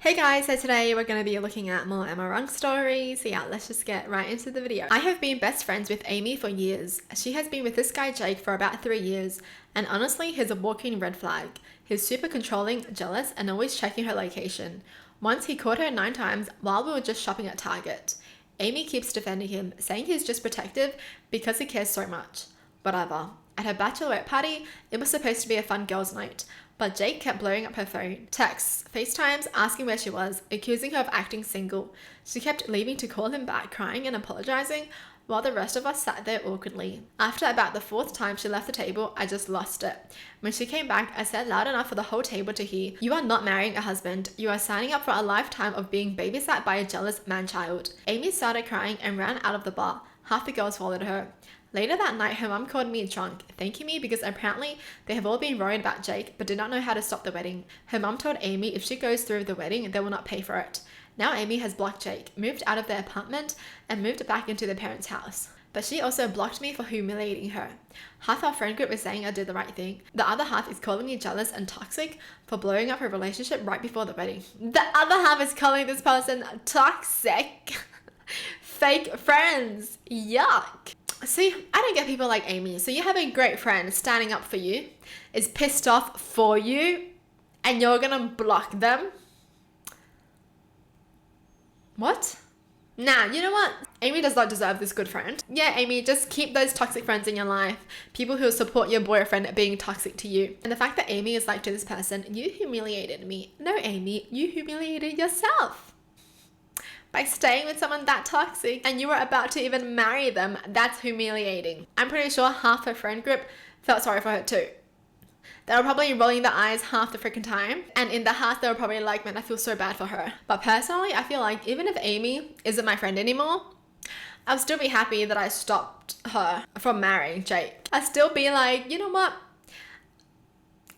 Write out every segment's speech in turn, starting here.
Hey guys, so today we're going to be looking at more Emma Rung stories. So yeah, let's just get right into the video. I have been best friends with Amy for years. She has been with this guy Jake for about 3 years, and honestly, he's a walking red flag. He's super controlling, jealous, and always checking her location. Once he caught her 9 times while we were just shopping at Target. Amy keeps defending him, saying he's just protective because he cares so much. Whatever. At her bachelorette party, it was supposed to be a fun girls' night, but Jake kept blowing up her phone. Texts, FaceTimes, asking where she was, accusing her of acting single. She kept leaving to call him back, crying and apologizing, while the rest of us sat there awkwardly. After about the 4th time she left the table, I just lost it. When she came back, I said loud enough for the whole table to hear, "You are not marrying a husband. You are signing up for a lifetime of being babysat by a jealous man-child." Amy started crying and ran out of the bar. Half the girls followed her. Later that night, her mum called me drunk, thanking me because apparently they have all been worried about Jake but did not know how to stop the wedding. Her mum told Amy if she goes through with the wedding, they will not pay for it. Now Amy has blocked Jake, moved out of their apartment, and moved back into their parents' house. But she also blocked me for humiliating her. Half our friend group is saying I did the right thing. The other half is calling me jealous and toxic for blowing up her relationship right before the wedding. The other half is calling this person toxic. Fake friends. Yuck. See, I don't get people like Amy. So you have a great friend standing up for you, is pissed off for you, and you're gonna block them? What? Nah, you know what? Amy does not deserve this good friend. Yeah, Amy, just keep those toxic friends in your life. People who support your boyfriend being toxic to you. And the fact that Amy is like to this person, you humiliated me. No, Amy, you humiliated yourself. By staying with someone that toxic and you were about to even marry them, that's humiliating. I'm pretty sure half her friend group felt sorry for her too. They were probably rolling their eyes half the freaking time, and in the heart they were probably like, man, I feel so bad for her. But personally, I feel like even if Amy isn't my friend anymore, I'll still be happy that I stopped her from marrying Jake. I'll still be like, you know what?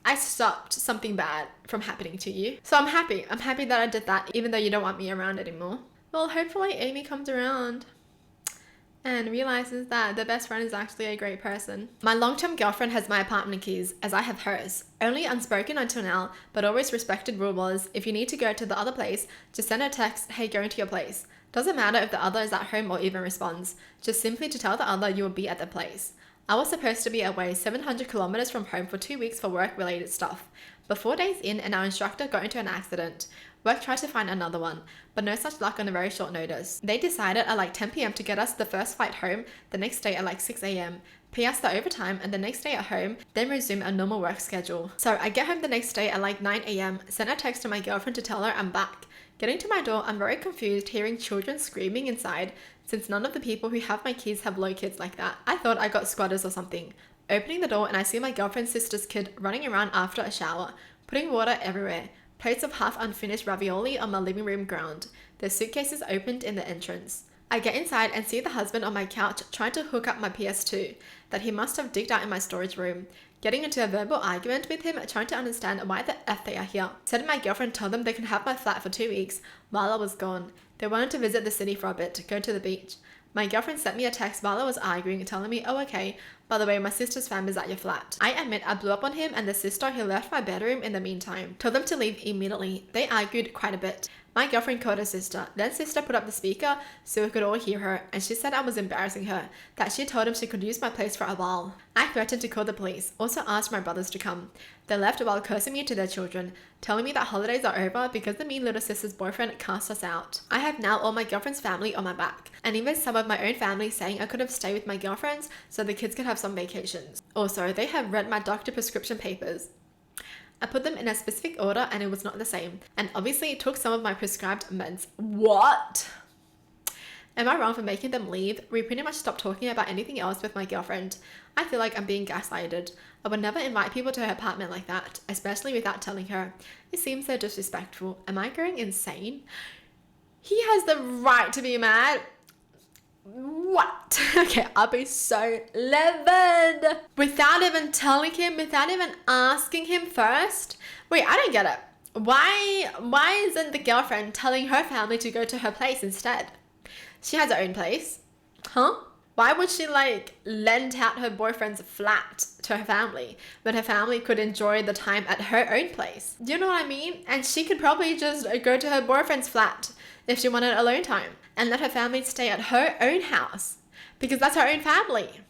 I stopped something bad from happening to you. So I'm happy. I'm happy that I did that, even though you don't want me around anymore. Well, hopefully Amy comes around and realizes that the best friend is actually a great person. My long-term girlfriend has my apartment keys, as I have hers. Only unspoken until now, but always respected rule was, if you need to go to the other place, just send a text, "Hey, going to your place." Doesn't matter if the other is at home or even responds, just simply to tell the other you will be at the place. I was supposed to be away 700 kilometers from home for 2 weeks for work-related stuff. But 4 days in and our instructor got into an accident. Work tried to find another one, but no such luck on a very short notice. They decided at like 10 p.m. to get us the first flight home, the next day at like 6 a.m., pay us the overtime, and the next day at home, then resume a normal work schedule. So I get home the next day at like 9 a.m., send a text to my girlfriend to tell her I'm back. Getting to my door, I'm very confused hearing children screaming inside, since none of the people who have my keys have low kids like that. I thought I got squatters or something. Opening the door and I see my girlfriend's sister's kid running around after a shower, putting water everywhere. Plates of half unfinished ravioli on my living room ground. Their suitcases opened in the entrance. I get inside and see the husband on my couch trying to hook up my PS2 that he must have digged out in my storage room. Getting into a verbal argument with him, trying to understand why the F they are here. Said my girlfriend told them they can have my flat for 2 weeks while I was gone. They wanted to visit the city for a bit, go to the beach. My girlfriend sent me a text while I was arguing, telling me, "Oh, okay, by the way, my sister's family's at your flat." I admit I blew up on him and the sister who left my bedroom in the meantime. Told them to leave immediately. They argued quite a bit. My girlfriend called her sister. Then sister put up the speaker so we could all hear her, and she said I was embarrassing her, that she told him she could use my place for a while. I threatened to call the police, also asked my brothers to come. They left while cursing me to their children, telling me that holidays are over because the mean little sister's boyfriend cast us out. I have now all my girlfriend's family on my back, and even some of my own family saying I could have stayed with my girlfriends so the kids could have some vacations. Also, they have read my doctor prescription papers. I put them in a specific order and it was not the same. And obviously it took some of my prescribed meds. What? Am I wrong for making them leave? We pretty much stopped talking about anything else with my girlfriend. I feel like I'm being gaslighted. I would never invite people to her apartment like that, especially without telling her. It seems so disrespectful. Am I going insane? He has the right to be mad. What? Okay, I'll be so livid. Without even telling him, without even asking him first. Wait, I don't get it. Why isn't the girlfriend telling her family to go to her place instead? She has her own place. Huh? Why would she like lend out her boyfriend's flat to her family when her family could enjoy the time at her own place? Do you know what I mean? And she could probably just go to her boyfriend's flat if she wanted alone time and let her family stay at her own house because that's her own family.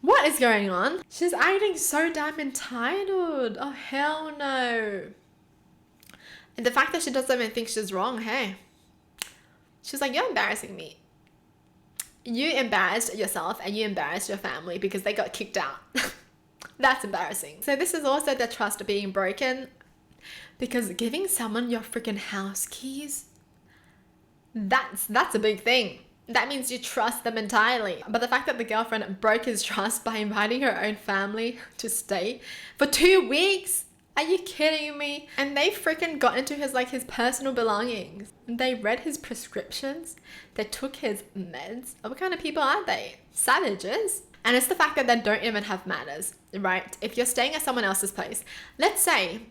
What is going on? She's acting so damn entitled. Oh, hell no. And the fact that she doesn't even think she's wrong, hey. She's like, you're embarrassing me. You embarrassed yourself and you embarrassed your family because they got kicked out. That's embarrassing. So this is also the trust being broken because giving someone your freaking house keys, that's a big thing. That means you trust them entirely. But the fact that the girlfriend broke his trust by inviting her own family to stay for 2 weeks, are you kidding me? And they freaking got into his personal belongings. They read his prescriptions. They took his meds. What kind of people are they? Savages. And it's the fact that they don't even have manners, right? If you're staying at someone else's place, let's say,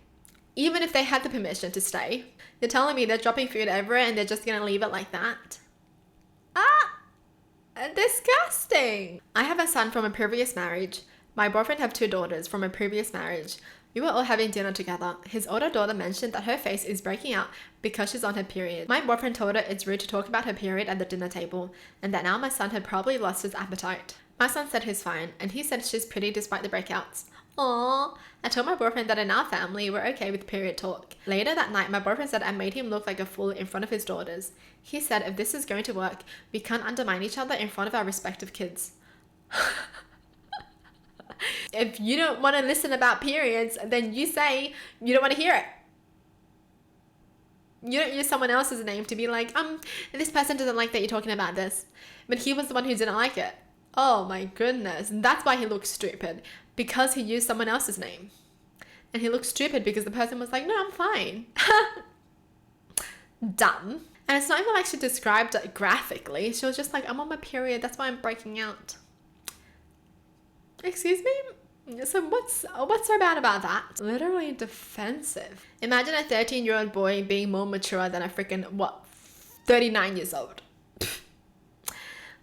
even if they had the permission to stay, you're telling me they're dropping food everywhere and they're just gonna leave it like that? Disgusting. I have a son from a previous marriage. My boyfriend have 2 daughters from a previous marriage. We were all having dinner together. His older daughter mentioned that her face is breaking out because she's on her period. My boyfriend told her it's rude to talk about her period at the dinner table and that now my son had probably lost his appetite. My son said he's fine and he said she's pretty despite the breakouts. Aww. I told my boyfriend that in our family we're okay with period talk. Later that night, my boyfriend said I made him look like a fool in front of his daughters. He said if this is going to work, we can't undermine each other in front of our respective kids. If you don't want to listen about periods, then you say you don't want to hear it. You don't use someone else's name to be like, this person doesn't like that you're talking about this. But he was the one who didn't like it. Oh my goodness. That's why he looked stupid. Because he used someone else's name. And he looked stupid because the person was like, no, I'm fine. Dumb. And it's not even like she described it graphically. She was just like, I'm on my period. That's why I'm breaking out. Excuse me? So what's so bad about that? Literally defensive. Imagine a 13-year-old boy being more mature than a freaking, 39 years old.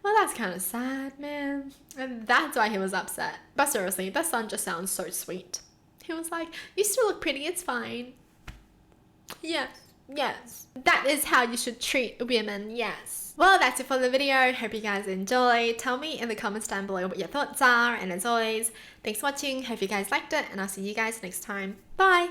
Well, that's kind of sad, man. And that's why he was upset. But seriously, the son just sounds so sweet. He was like, you still look pretty, it's fine. Yes, yes. That is how you should treat women, yes. Well, that's it for the video. Hope you guys enjoyed. Tell me in the comments down below what your thoughts are. And as always, thanks for watching. Hope you guys liked it. And I'll see you guys next time. Bye!